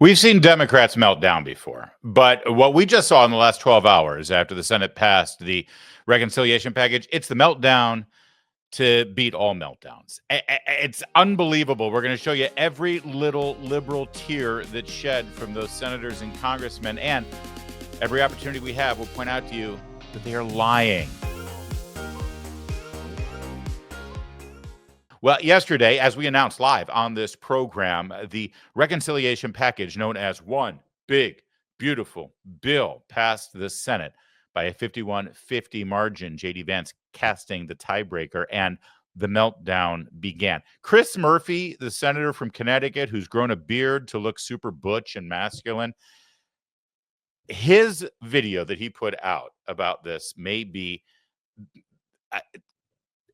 We've seen Democrats melt down before, but what we just saw in the last 12 hours after the Senate passed the reconciliation package, it's the meltdown to beat all meltdowns. It's unbelievable. We're going to show you every little liberal tear that's shed from those senators and congressmen, and every opportunity we have, we'll point out to you that they are lying. Well, yesterday, as we announced live on this program, the reconciliation package known as One Big Beautiful Bill passed the Senate by a 51-50 margin. J.D. Vance casting the tiebreaker, and the meltdown began. Chris Murphy, the senator from Connecticut who's grown a beard to look super butch and masculine, his video that he put out about this may be,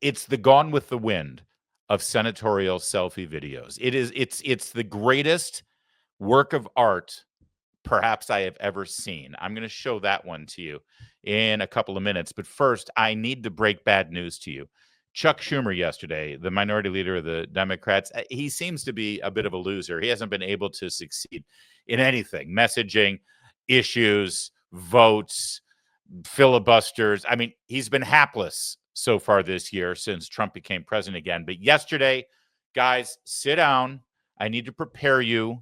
it's the Gone with the Wind of senatorial selfie videos. It's the greatest work of art perhaps I have ever seen. I'm going to show that one to you in a couple of minutes. But first, I need to break bad news to you. Chuck Schumer yesterday, the minority leader of the Democrats, he seems to be a bit of a loser. He hasn't been able to succeed in anything, messaging, issues, votes, filibusters. I mean, he's been hapless so far this year since Trump became president again. But yesterday, guys, sit down. I need to prepare you.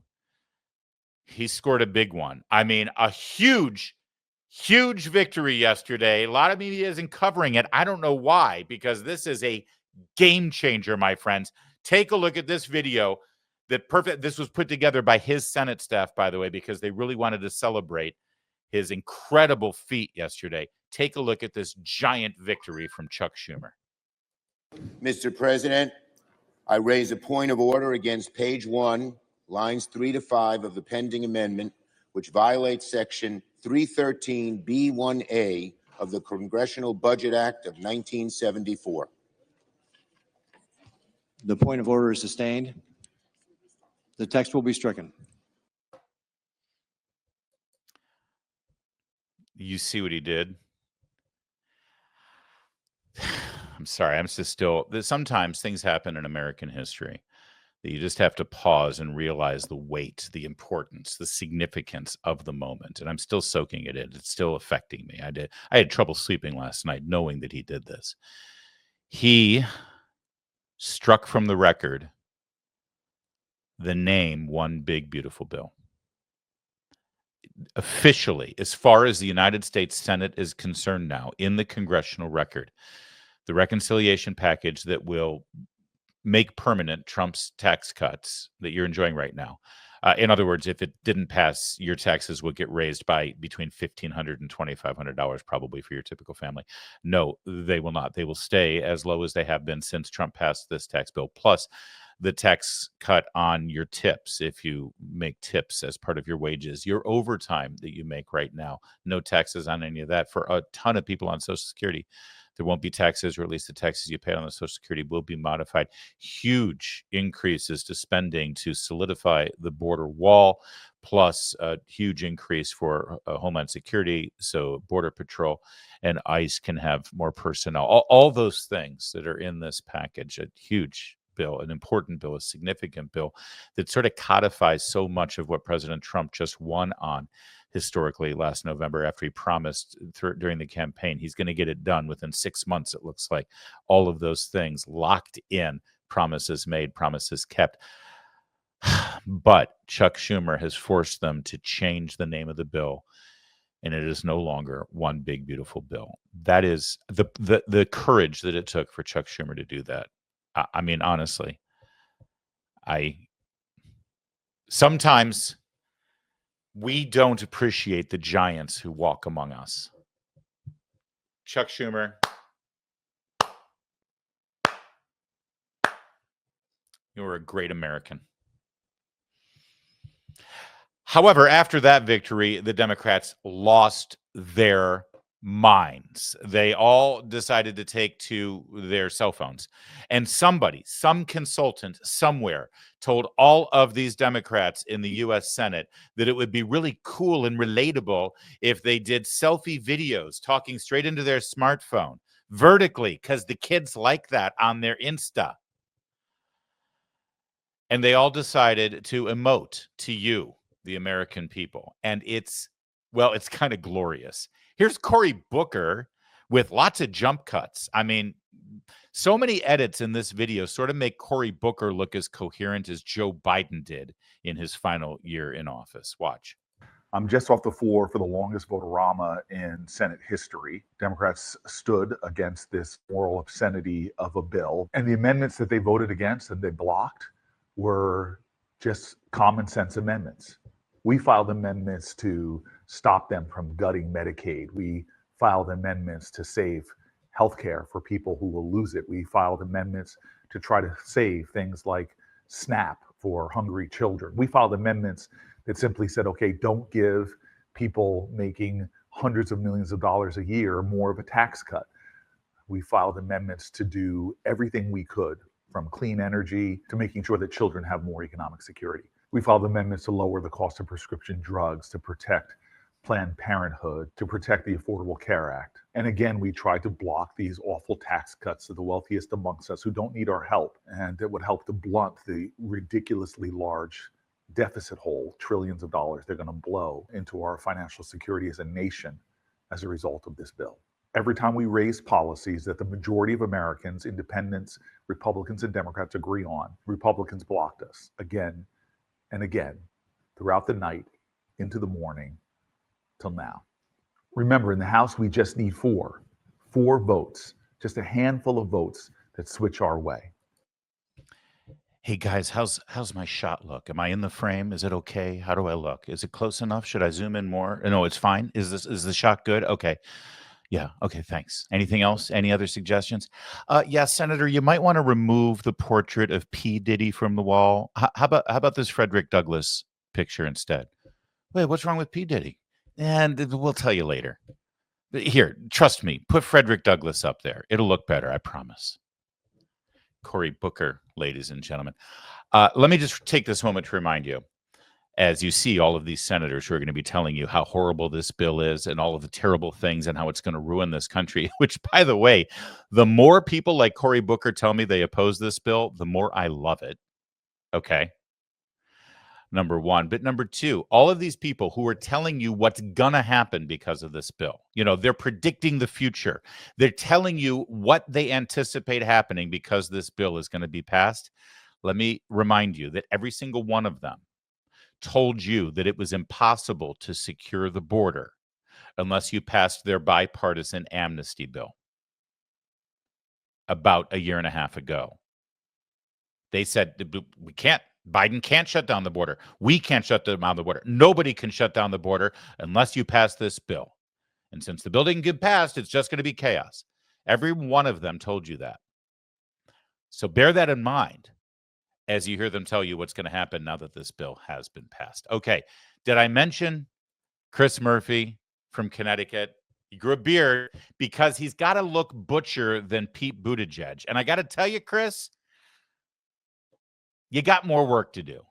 He scored a big one. I mean, a huge victory yesterday. A lot of media isn't covering it. I don't know why, because this is a game changer, my friends. Take a look at this video. This was put together by his Senate staff, by the way, because they really wanted to celebrate his incredible feat yesterday. Take a look at this giant victory from Chuck Schumer. Mr. President, I raise a point of order against page 1, lines 3 to 5 of the pending amendment, which violates section 313B1A of the Congressional Budget Act of 1974. The point of order is sustained. The text will be stricken. You see what he did? I'm sorry. I'm just still. Sometimes things happen in American history that you just have to pause and realize the weight, the importance, the significance of the moment. And I'm still soaking it in. It's still affecting me. I had trouble sleeping last night knowing that he did this. He struck from the record the name One Big Beautiful Bill. Officially, as far as the United States Senate is concerned now, in the congressional record, the reconciliation package that will make permanent Trump's tax cuts that you're enjoying right now. In other words, if it didn't pass, your taxes would get raised by between $1,500 and $2,500 probably for your typical family. No, they will not. They will stay as low as they have been since Trump passed this tax bill. Plus, the tax cut on your tips, if you make tips as part of your wages, your overtime that you make right now, no taxes on any of that. For a ton of people on Social Security, there won't be taxes, or at least the taxes you pay on the Social Security will be modified. Huge increases to spending to solidify the border wall, plus a huge increase for Homeland Security, so Border Patrol and ICE can have more personnel. All those things that are in this package, a huge bill, an important bill, a significant bill that sort of codifies so much of what President Trump just won on historically last November after he promised during the campaign he's going to get it done within 6 months. It looks like all of those things locked in, promises made, promises kept. But Chuck Schumer has forced them to change the name of the bill, and it is no longer One Big Beautiful Bill. That is the courage that it took for Chuck Schumer to do that. I mean, honestly, sometimes we don't appreciate the giants who walk among us. Chuck Schumer, you're a great American. However, after that victory, the Democrats lost their minds. They all decided to take to their cell phones. And some consultant somewhere told all of these Democrats in the U.S. Senate that it would be really cool and relatable if they did selfie videos talking straight into their smartphone vertically, because the kids like that on their Insta. And they all decided to emote to you the American people. And it's kind of glorious. Here's Cory Booker with lots of jump cuts. I mean, so many edits in this video sort of make Cory Booker look as coherent as Joe Biden did in his final year in office. Watch. I'm just off the floor for the longest vote-a-rama in Senate history. Democrats stood against this moral obscenity of a bill, and the amendments that they voted against and they blocked were just common sense amendments. We filed amendments to stop them from gutting Medicaid. We filed amendments to save healthcare for people who will lose it. We filed amendments to try to save things like SNAP for hungry children. We filed amendments that simply said, okay, don't give people making hundreds of millions of dollars a year more of a tax cut. We filed amendments to do everything we could, from clean energy to making sure that children have more economic security. We filed amendments to lower the cost of prescription drugs, to protect Planned Parenthood, to protect the Affordable Care Act. And again, we tried to block these awful tax cuts to the wealthiest amongst us who don't need our help, and that would help to blunt the ridiculously large deficit hole, trillions of dollars they're going to blow into our financial security as a nation as a result of this bill. Every time we raise policies that the majority of Americans, independents, Republicans, and Democrats agree on, Republicans blocked us again and again throughout the night, into the morning, till now. Remember, in the House, we just need four votes, just a handful of votes that switch our way. Hey guys, how's my shot look? Am I in the frame? Is it okay? How do I look? Is it close enough? Should I zoom in more? No, it's fine. Is the shot good? Okay. Yeah. Okay. Thanks. Anything else? Any other suggestions? Yeah, Senator, you might want to remove the portrait of P. Diddy from the wall. How about this Frederick Douglass picture instead? Wait, what's wrong with P. Diddy? And we'll tell you later. But here, trust me. Put Frederick Douglass up there. It'll look better. I promise. Cory Booker, ladies and gentlemen. Let me just take this moment to remind you, as you see all of these senators who are going to be telling you how horrible this bill is and all of the terrible things and how it's going to ruin this country, which, by the way, the more people like Cory Booker tell me they oppose this bill, the more I love it. Okay. Number one. But number two, all of these people who are telling you what's going to happen because of this bill, they're predicting the future. They're telling you what they anticipate happening because this bill is going to be passed. Let me remind you that every single one of them told you that it was impossible to secure the border unless you passed their bipartisan amnesty bill about a year and a half ago. They said, we can't. Biden can't shut down the border. We can't shut down the border. Nobody can shut down the border unless you pass this bill. And since the bill didn't get passed, it's just going to be chaos. Every one of them told you that. So bear that in mind as you hear them tell you what's going to happen now that this bill has been passed. Okay. Did I mention Chris Murphy from Connecticut? He grew a beard because he's got to look butcher than Pete Buttigieg. And I got to tell you, Chris, you got more work to do.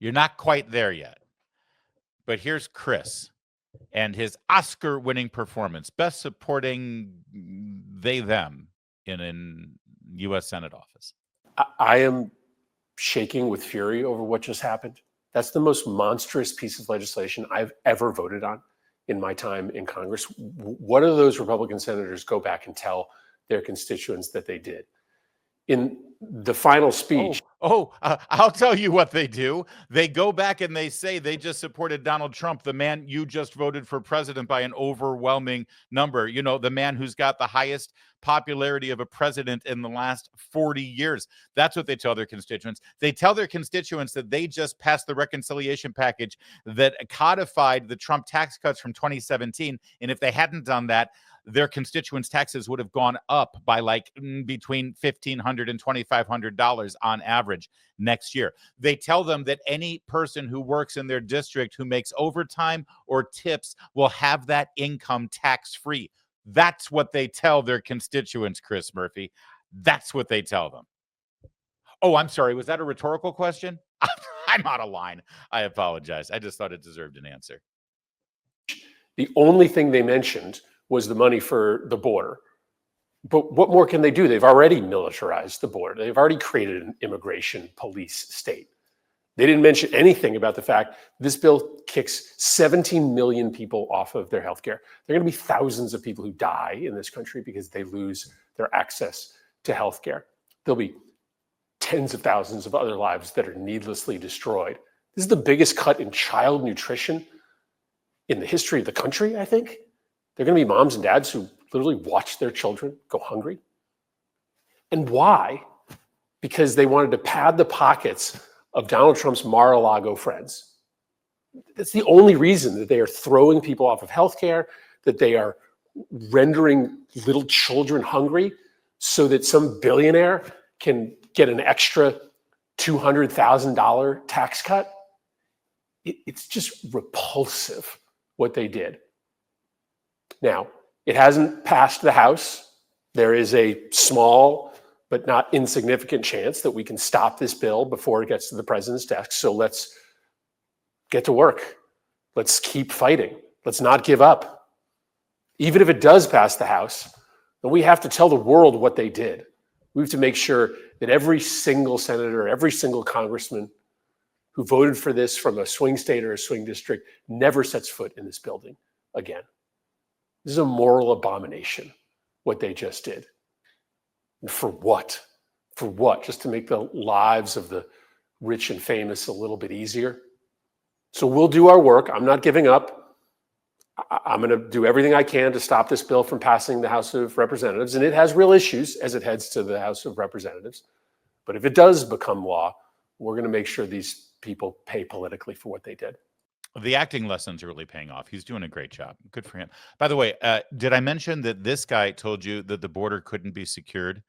You're not quite there yet. But here's Chris and his Oscar-winning performance, best supporting them in U.S. Senate office. I am shaking with fury over what just happened. That's the most monstrous piece of legislation I've ever voted on in my time in Congress. What do those Republican senators go back and tell their constituents that they did? In the final speech. I'll tell you what they do. They go back and they say they just supported Donald Trump, the man you just voted for president by an overwhelming number. The man who's got the highest popularity of a president in the last 40 years. That's what they tell their constituents. They tell their constituents that they just passed the reconciliation package that codified the Trump tax cuts from 2017. And if they hadn't done that, their constituents' taxes would have gone up by between $1,500 and $2,500 on average next year. They tell them that any person who works in their district who makes overtime or tips will have that income tax-free. That's what they tell their constituents, Chris Murphy. That's what they tell them. Oh, I'm sorry. Was that a rhetorical question? I'm out of line. I apologize. I just thought it deserved an answer. The only thing they mentioned was the money for the border. But what more can they do? They've already militarized the border. They've already created an immigration police state. They didn't mention anything about the fact this bill kicks 17 million people off of their health care. There are going to be thousands of people who die in this country because they lose their access to health care. There'll be tens of thousands of other lives that are needlessly destroyed. This is the biggest cut in child nutrition in the history of the country, I think. There are going to be moms and dads who literally watch their children go hungry. And why? Because they wanted to pad the pockets of Donald Trump's Mar-a-Lago friends. That's the only reason that they are throwing people off of healthcare, that they are rendering little children hungry so that some billionaire can get an extra $200,000 tax cut. It's just repulsive what they did. Now, it hasn't passed the House. There is a small but not insignificant chance that we can stop this bill before it gets to the president's desk. So let's get to work. Let's keep fighting. Let's not give up. Even if it does pass the House, then we have to tell the world what they did. We have to make sure that every single senator, every single congressman who voted for this from a swing state or a swing district never sets foot in this building again. This is a moral abomination, what they just did. And for what? For what? Just to make the lives of the rich and famous a little bit easier? So we'll do our work. I'm not giving up. I'm going to do everything I can to stop this bill from passing the House of Representatives. And it has real issues as it heads to the House of Representatives. But if it does become law, we're going to make sure these people pay politically for what they did. The acting lessons are really paying off. He's doing a great job. Good for him. By the way, did I mention that this guy told you that the border couldn't be secured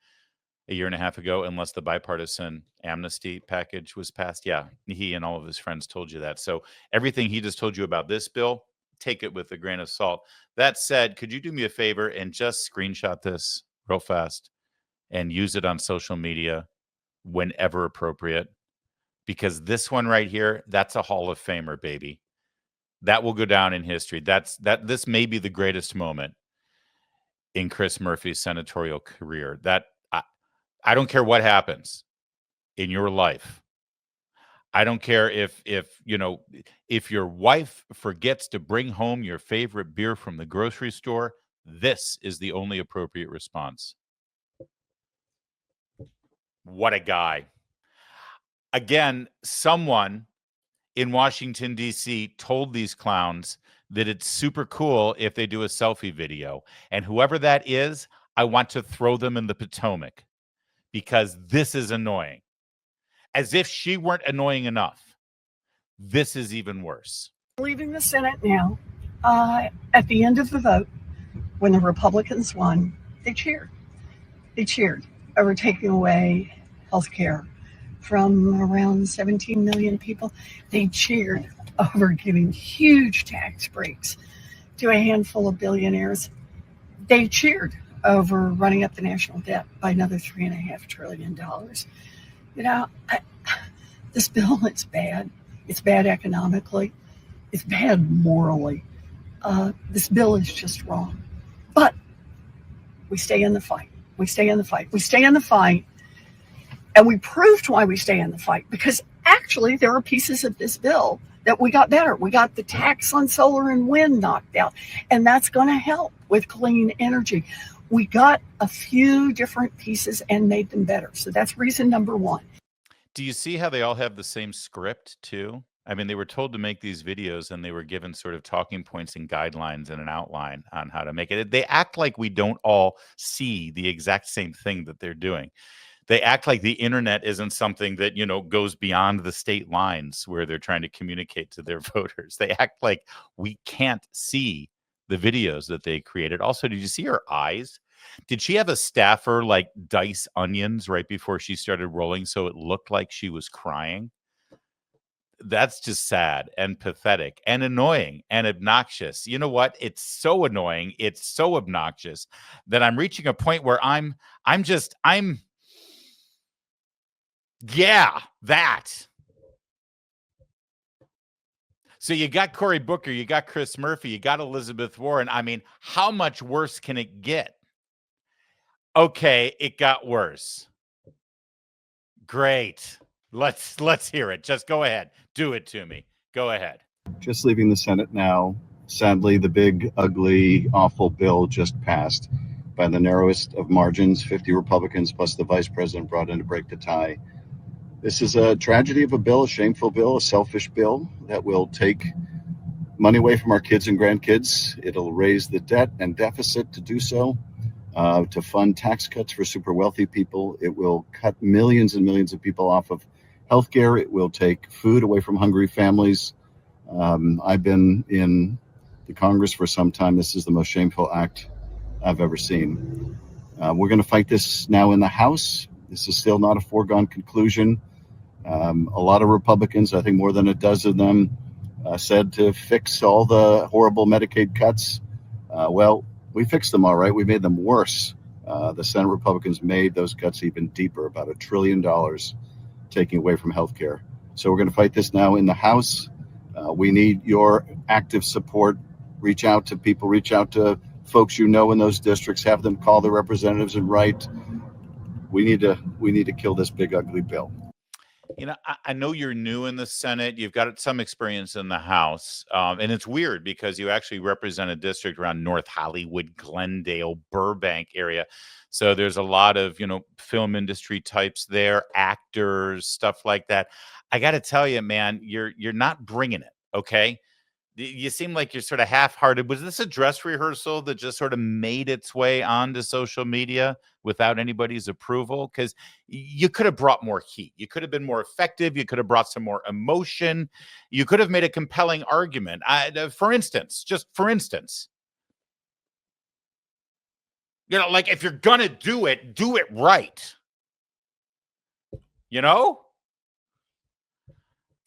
a year and a half ago unless the bipartisan amnesty package was passed? Yeah, he and all of his friends told you that. So everything he just told you about this bill, take it with a grain of salt. That said, could you do me a favor and just screenshot this real fast and use it on social media whenever appropriate? Because this one right here, that's a Hall of Famer, baby. That will go down in history. This may be the greatest moment in Chris Murphy's senatorial career. That I don't care what happens in your life. I don't care if your wife forgets to bring home your favorite beer from the grocery store. This is the only appropriate response. What a guy. Again, someone in Washington, D.C. told these clowns that it's super cool if they do a selfie video. And whoever that is, I want to throw them in the Potomac because this is annoying. As if she weren't annoying enough. This is even worse. Leaving the Senate now. At the end of the vote, when the Republicans won, they cheered. They cheered over taking away health care from around 17 million people. They cheered over giving huge tax breaks to a handful of billionaires. They cheered over running up the national debt by another $3.5 trillion. This bill, it's bad. It's bad economically. It's bad morally. This bill is just wrong. But we stay in the fight. We stay in the fight. We stay in the fight. And we proved why we stay in the fight, because actually there are pieces of this bill that we got better. We got the tax on solar and wind knocked out, and that's going to help with clean energy. We got a few different pieces and made them better. So that's reason number one. Do you see how they all have the same script too? I mean, they were told to make these videos and they were given sort of talking points and guidelines and an outline on how to make it. They act like we don't all see the exact same thing that they're doing. They act like the internet isn't something that, goes beyond the state lines where they're trying to communicate to their voters. They act like we can't see the videos that they created. Also, did you see her eyes? Did she have a staffer like dice onions right before she started rolling so it looked like she was crying? That's just sad and pathetic and annoying and obnoxious. You know what? It's so annoying. It's so obnoxious that I'm reaching a point where yeah, that. So you got Cory Booker, you got Chris Murphy, you got Elizabeth Warren. I mean, how much worse can it get? Okay, it got worse. Great. Let's hear it. Just go ahead. Do it to me. Go ahead. Just leaving the Senate now. Sadly, the big, ugly, awful bill just passed by the narrowest of margins. 50 Republicans plus the vice president brought in to break the tie. This is a tragedy of a bill, a shameful bill, a selfish bill that will take money away from our kids and grandkids. It'll raise the debt and deficit to do so, to fund tax cuts for super wealthy people. It will cut millions and millions of people off of healthcare. It will take food away from hungry families. I've been in the Congress for some time. This is the most shameful act I've ever seen. We're going to fight this now in the House. This is still not a foregone conclusion. A lot of Republicans, I think more than a dozen of them, said to fix all the horrible Medicaid cuts. Well, we fixed them all right. We made them worse. The Senate Republicans made those cuts even deeper, about $1 trillion taking away from healthcare. So we're going to fight this now in the House. We need your active support. Reach out to people, reach out to folks you know in those districts, have them call their representatives and write. We need to kill this big ugly bill. You know, I know you're new in the Senate. You've got some experience in the House. And it's weird because you actually represent a district around North Hollywood, Glendale, Burbank area. So there's a lot of, film industry types there, actors, stuff like that. I got to tell you, man, you're not bringing it. Okay. You seem like you're sort of half-hearted. Was this a dress rehearsal that just sort of made its way onto social media without anybody's approval? Because you could have brought more heat. You could have been more effective. You could have brought some more emotion. You could have made a compelling argument. For instance, like if you're going to do it right.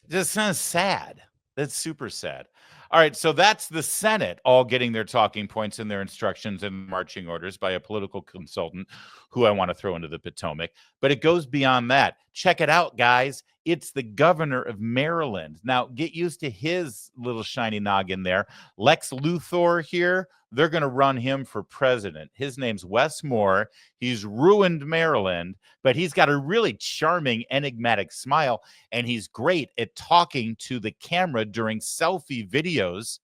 Just sounds sad. That's super sad. All right, so that's the Senate all getting their talking points and their instructions and marching orders by a political consultant who I want to throw into the Potomac. But it goes beyond that. Check it out, guys. It's the governor of Maryland. Now, get used to his little shiny noggin there. Lex Luthor here, they're going to run him for president. His name's Wes Moore. He's ruined Maryland, but he's got a really charming, enigmatic smile, and he's great at talking to the camera during selfie videos.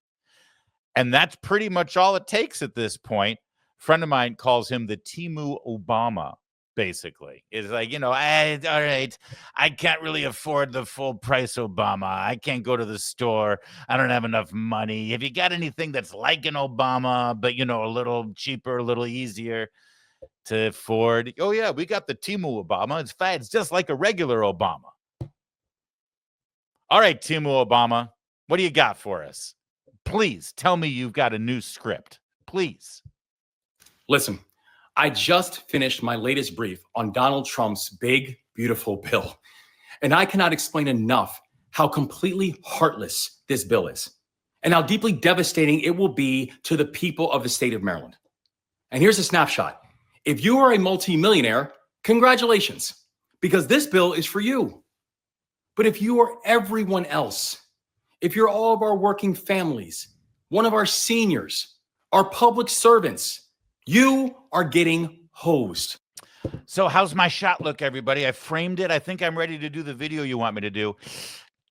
And that's pretty much all it takes at this point. A friend of mine calls him the Timu Obama. Basically, it's like, all right, I can't really afford the full price Obama. I can't go to the store. I don't have enough money. Have you got anything that's like an Obama, but, a little cheaper, a little easier to afford? Oh, yeah, we got the Timu Obama. It's fat. It's just like a regular Obama. All right, Timu Obama, what do you got for us? Please tell me you've got a new script. Please. Listen. I just finished my latest brief on Donald Trump's big, beautiful bill. And I cannot explain enough how completely heartless this bill is and how deeply devastating it will be to the people of the state of Maryland. And here's a snapshot. If you are a multimillionaire, congratulations, because this bill is for you. But if you are everyone else, if you're all of our working families, one of our seniors, our public servants, you are getting hosed. So how's my shot look, everybody? I framed it. I think I'm ready to do the video you want me to do.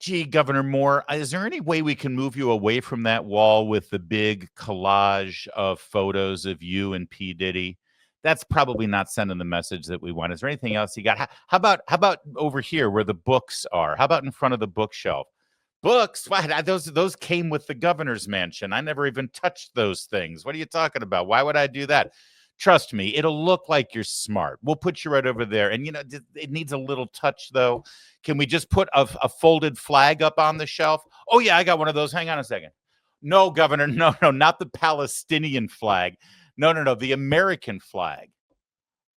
Gee, Governor Moore, is there any way we can move you away from that wall with the big collage of photos of you and P. Diddy? That's probably not sending the message that we want. Is there anything else you got? How about over here where the books are? How about in front of the bookshelf? Books? What? Those came with the governor's mansion. I never even touched those things. What are you talking about? Why would I do that? Trust me, it'll look like you're smart. We'll put you right over there. And, it needs a little touch, though. Can we just put a folded flag up on the shelf? Oh, yeah, I got one of those. Hang on a second. No, Governor. No, not the Palestinian flag. No, the American flag.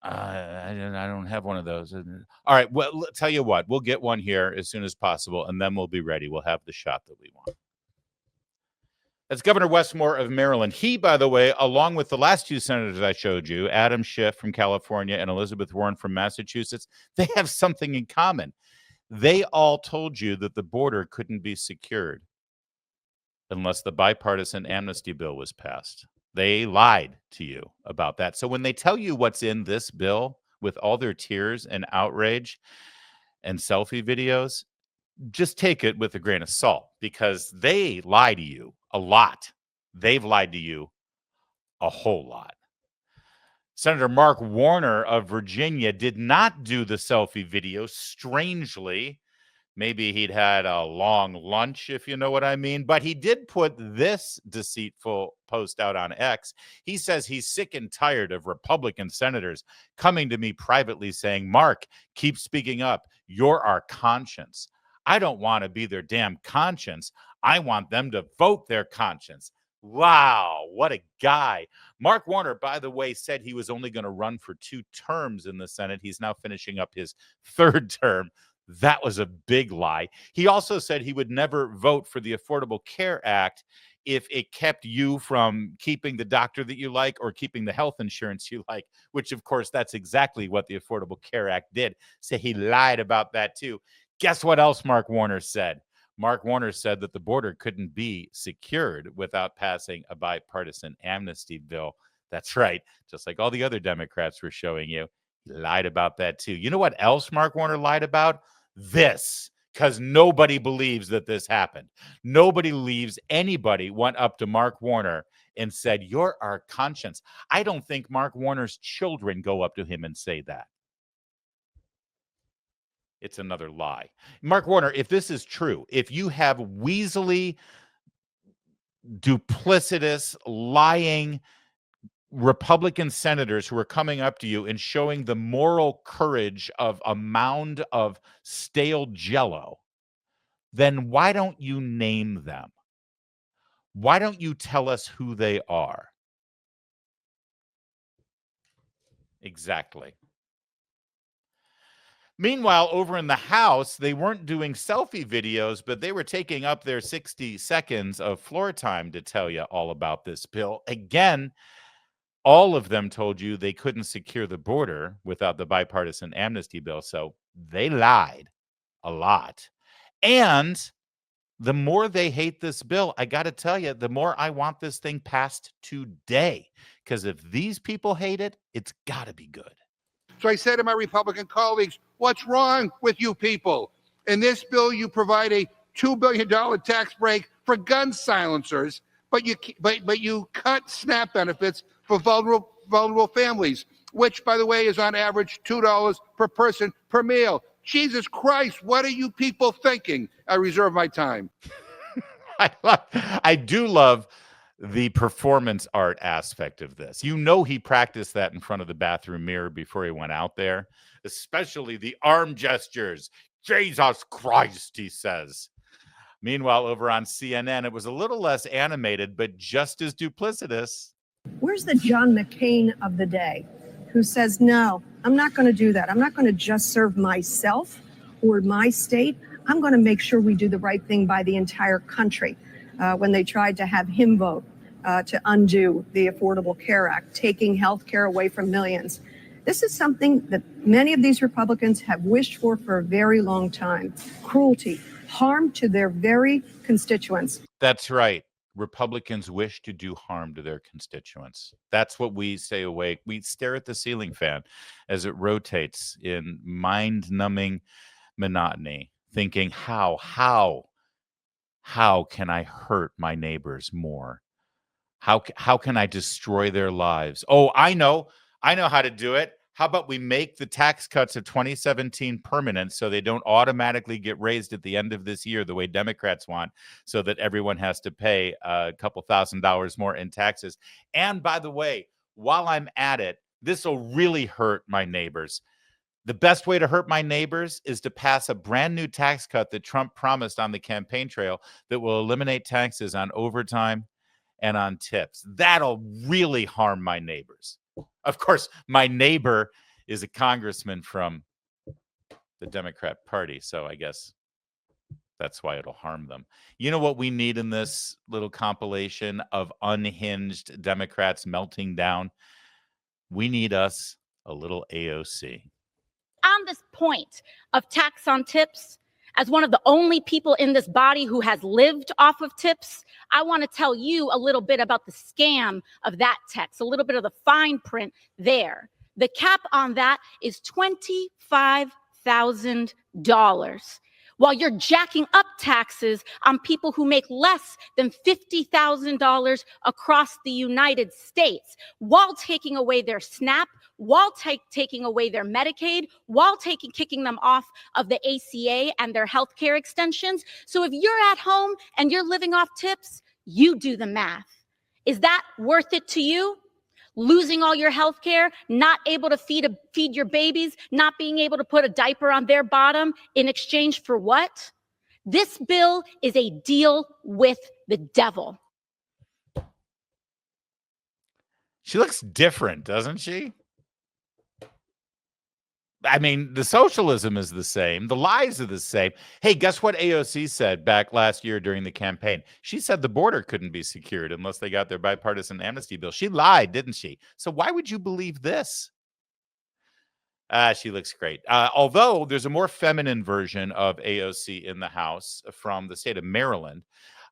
I don't have one of those. All right. Well, tell you what, we'll get one here as soon as possible, and then we'll be ready. We'll have the shot that we want. That's Governor Wes Moore of Maryland. He, by the way, along with the last two senators I showed you, Adam Schiff from California and Elizabeth Warren from Massachusetts, they have something in common. They all told you that the border couldn't be secured unless the bipartisan amnesty bill was passed. They lied to you about that. So when they tell you what's in this bill with all their tears and outrage, and selfie videos, just take it with a grain of salt because they lie to you a lot. They've lied to you a whole lot. Senator Mark Warner of Virginia did not do the selfie video, strangely. Maybe he'd had a long lunch, if you know what I mean. But he did put this deceitful post out on X. He says he's sick and tired of Republican senators coming to me privately saying, Mark, keep speaking up. You're our conscience. I don't want to be their damn conscience. I want them to vote their conscience. Wow, what a guy. Mark Warner, by the way, said he was only going to run for 2 terms in the Senate. He's now finishing up his 3rd term. That was a big lie. He also said he would never vote for the Affordable Care Act if it kept you from keeping the doctor that you like or keeping the health insurance you like, which, of course, that's exactly what the Affordable Care Act did. So he lied about that, too. Guess what else Mark Warner said? Mark Warner said that the border couldn't be secured without passing a bipartisan amnesty bill. That's right. Just like all the other Democrats were showing you. He lied about that, too. You know what else Mark Warner lied about? This, because nobody believes that this happened. Nobody believes anybody went up to Mark Warner and said, you're our conscience. I don't think Mark Warner's children go up to him and say that. It's another lie. Mark Warner, if this is true, if you have weaselly, duplicitous, lying Republican senators who are coming up to you and showing the moral courage of a mound of stale Jell-O, then why don't you name them? Why don't you tell us who they are? Exactly. Meanwhile, over in the House, they weren't doing selfie videos, but they were taking up their 60 seconds of floor time to tell you all about this bill. Again, all of them told you they couldn't secure the border without the bipartisan amnesty bill. So they lied a lot. And the more they hate this bill, I got to tell you, the more I want this thing passed today. Because if these people hate it, it's got to be good. So I say to my Republican colleagues, what's wrong with you people? In this bill, you provide a $2 billion tax break for gun silencers, but you cut SNAP benefits for vulnerable families, which, by the way, is on average $2 per person per meal. Jesus Christ, what are you people thinking? I reserve my time. I do love the performance art aspect of this. You know, he practiced that in front of the bathroom mirror before he went out there, especially the arm gestures. Jesus Christ, he says. Meanwhile, over on CNN, it was a little less animated, but just as duplicitous. Where's the John McCain of the day who says, no, I'm not going to do that. I'm not going to just serve myself or my state. I'm going to make sure we do the right thing by the entire country. When they tried to have him vote to undo the Affordable Care Act, taking health care away from millions. This is something that many of these Republicans have wished for a very long time. Cruelty, harm to their very constituents. That's right. Republicans wish to do harm to their constituents. That's what we stay awake. We stare at the ceiling fan as it rotates in mind-numbing monotony, thinking, how can I hurt my neighbors more? How can I destroy their lives? Oh, I know how to do it. How about we make the tax cuts of 2017 permanent so they don't automatically get raised at the end of this year the way Democrats want, so that everyone has to pay a couple $1,000s more in taxes. And by the way, while I'm at it, this will really hurt my neighbors. The best way to hurt my neighbors is to pass a brand new tax cut that Trump promised on the campaign trail that will eliminate taxes on overtime and on tips. That'll really harm my neighbors. Of course, my neighbor is a congressman from the Democrat Party, so I guess that's why it'll harm them. You know what we need in this little compilation of unhinged Democrats melting down? We need us a little AOC. On this point of tax on tips, as one of the only people in this body who has lived off of tips, I want to tell you a little bit about the scam of that text, a little bit of the fine print there. The cap on that is $25,000. $5,000, while you're jacking up taxes on people who make less than $50,000 across the United States, while taking away their SNAP, while taking away their Medicaid, while kicking them off of the ACA and their healthcare extensions. So if you're at home and you're living off tips, you do the math. Is that worth it to you? Losing all your health care, not able to feed your babies, not being able to put a diaper on their bottom in exchange for what? This bill is a deal with the devil. She looks different, doesn't she? I mean, the socialism is the same. The lies are the same. Hey, guess what AOC said back last year during the campaign? She said the border couldn't be secured unless they got their bipartisan amnesty bill. She lied, didn't she? So why would you believe this? She looks great. Although there's a more feminine version of AOC in the House from the state of Maryland.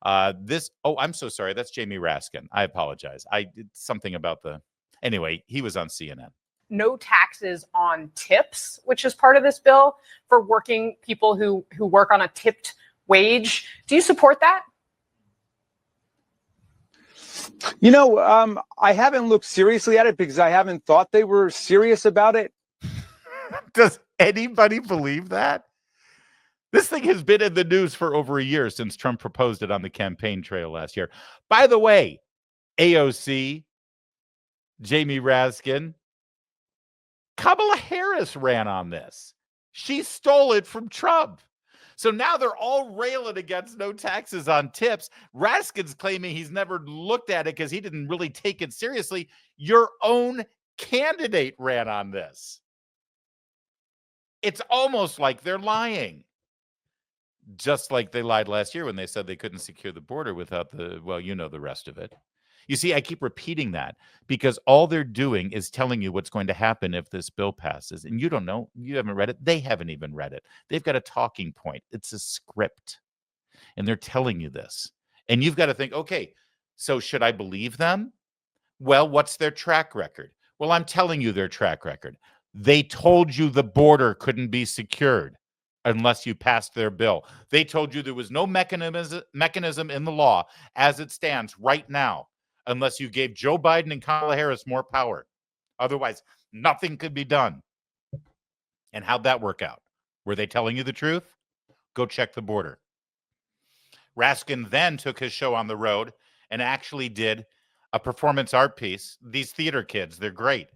I'm so sorry. That's Jamie Raskin. I apologize. I did something about anyway, he was on CNN. No taxes on tips, which is part of this bill for working people who work on a tipped wage. Do you support that? You know, I haven't looked seriously at it because I haven't thought they were serious about it. Does anybody believe that? This thing has been in the news for over a year since Trump proposed it on the campaign trail last year. By the way, AOC, Jamie Raskin, Kamala Harris ran on this. She stole it from Trump. So now they're all railing against no taxes on tips. Raskin's claiming he's never looked at it because he didn't really take it seriously. Your own candidate ran on this. It's almost like they're lying. Just like they lied last year when they said they couldn't secure the border without the rest of it. You see, I keep repeating that because all they're doing is telling you what's going to happen if this bill passes. And you don't know. You haven't read it. They haven't even read it. They've got a talking point. It's a script. And they're telling you this. And you've got to think, okay, so should I believe them? Well, what's their track record? Well, I'm telling you their track record. They told you the border couldn't be secured unless you passed their bill. They told you there was no mechanism in the law as it stands right now unless you gave Joe Biden and Kamala Harris more power. Otherwise, nothing could be done. And how'd that work out? Were they telling you the truth? Go check the border. Raskin then took his show on the road and actually did a performance art piece. These theater kids, they're great.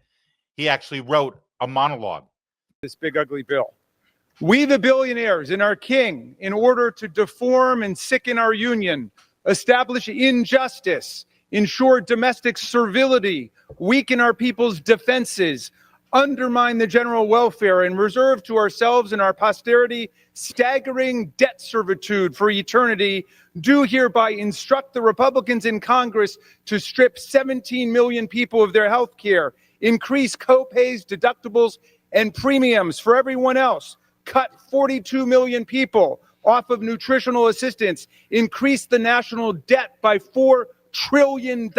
He actually wrote a monologue. This big, ugly bill. We, the billionaires, and our king, in order to deform and sicken our union, establish injustice, ensure domestic servility, weaken our people's defenses, undermine the general welfare, and reserve to ourselves and our posterity staggering debt servitude for eternity, do hereby instruct the Republicans in Congress to strip 17 million people of their health care, increase co-pays, deductibles, and premiums for everyone else, cut 42 million people off of nutritional assistance, increase the national debt by $4 trillion,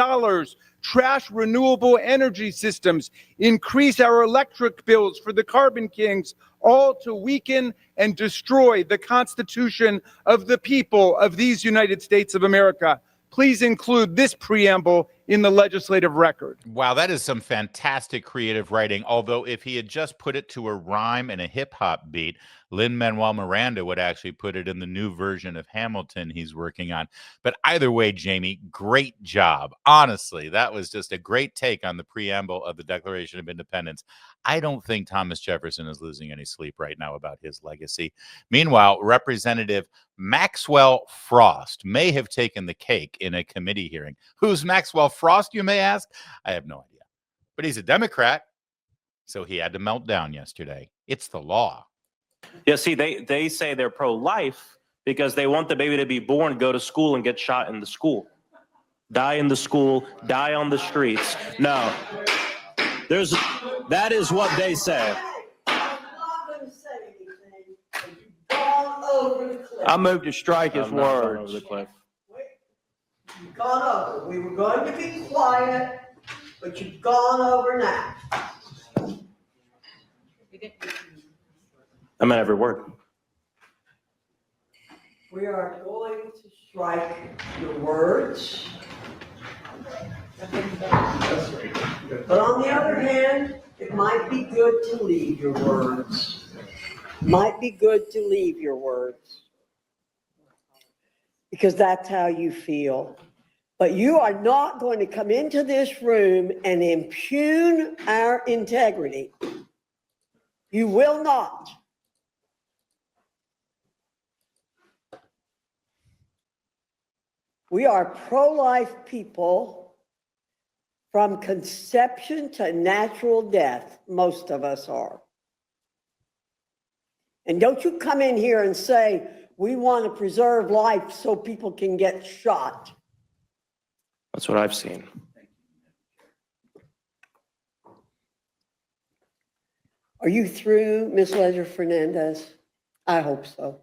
trash renewable energy systems, increase our electric bills for the carbon kings, all to weaken and destroy the Constitution of the people of these United States of America. Please include this preamble in the legislative record. Wow, that is some fantastic creative writing. Although if he had just put it to a rhyme and a hip hop beat, Lin-Manuel Miranda would actually put it in the new version of Hamilton he's working on. But either way, Jamie, great job. Honestly, that was just a great take on the preamble of the Declaration of Independence. I don't think Thomas Jefferson is losing any sleep right now about his legacy. Meanwhile, Representative Maxwell Frost may have taken the cake in a committee hearing. Who's Maxwell Frost, you may ask? I have no idea. But he's a Democrat, so he had to melt down yesterday. It's the law. Yeah, see, they say they're pro-life because they want the baby to be born, go to school, and get shot in the school. Die in the school, die on the streets. No. That is what they say. I moved to strike his words. Over the cliff. You've gone over. We were going to be quiet, but you've gone over now. I meant every word. We are going to strike your words. But on the other hand, it might be good to leave your words. Might be good to leave your words. Because that's how you feel. But you are not going to come into this room and impugn our integrity. You will not. We are pro-life people from conception to natural death. Most of us are. And don't you come in here and say, we want to preserve life so people can get shot. That's what I've seen. Are you through, Ms. Ledger-Fernandez? I hope so.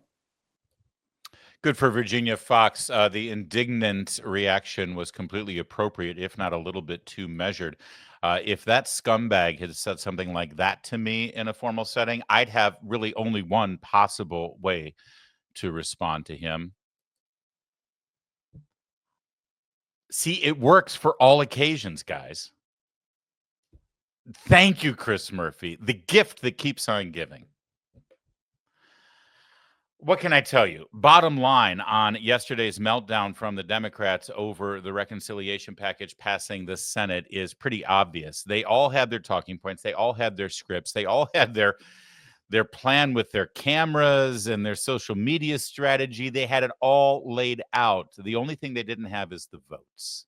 Good for Virginia Fox. The indignant reaction was completely appropriate, if not a little bit too measured. If that scumbag had said something like that to me in a formal setting, I'd have really only one possible way to respond to him. See, it works for all occasions, guys. Thank you, Chris Murphy. The gift that keeps on giving. What can I tell you? Bottom line on yesterday's meltdown from the Democrats over the reconciliation package passing the Senate is pretty obvious. They all had their talking points. They all had their scripts. They all had their plan with their cameras and their social media strategy. They had it all laid out. The only thing they didn't have is the votes.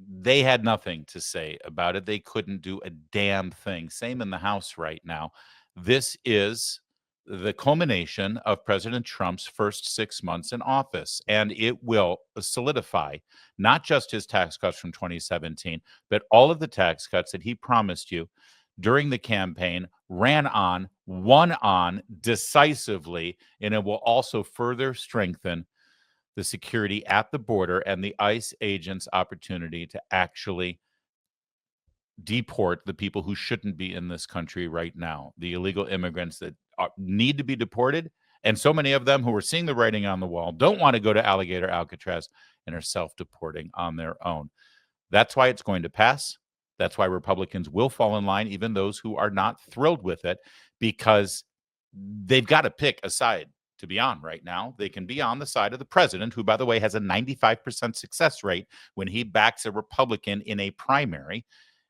They had nothing to say about it. They couldn't do a damn thing. Same in the House right now. This is the culmination of President Trump's first 6 months in office, and it will solidify not just his tax cuts from 2017, but all of the tax cuts that he promised you during the campaign, ran on, won on decisively, and it will also further strengthen the security at the border and the ICE agents' opportunity to actually deport the people who shouldn't be in this country right now, the illegal immigrants that need to be deported. And so many of them who are seeing the writing on the wall don't want to go to Alligator Alcatraz and are self-deporting on their own. That's why it's going to pass. That's why Republicans will fall in line, even those who are not thrilled with it, because they've got to pick a side to be on right now. They can be on the side of the president, who, by the way, has a 95% success rate when he backs a Republican in a primary.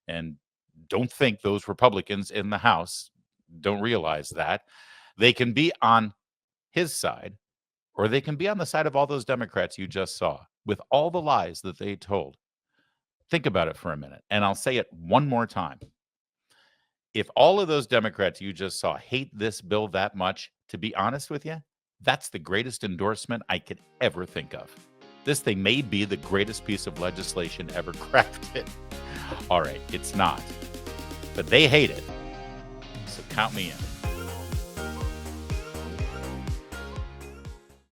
And don't think those Republicans in the House don't realize that. They can be on his side, or they can be on the side of all those Democrats you just saw with all the lies that they told. Think about it for a minute, and I'll say it one more time. If all of those Democrats you just saw hate this bill that much, to be honest with you, that's the greatest endorsement I could ever think of. This thing may be the greatest piece of legislation ever crafted. All right, it's not. But they hate it. So count me in.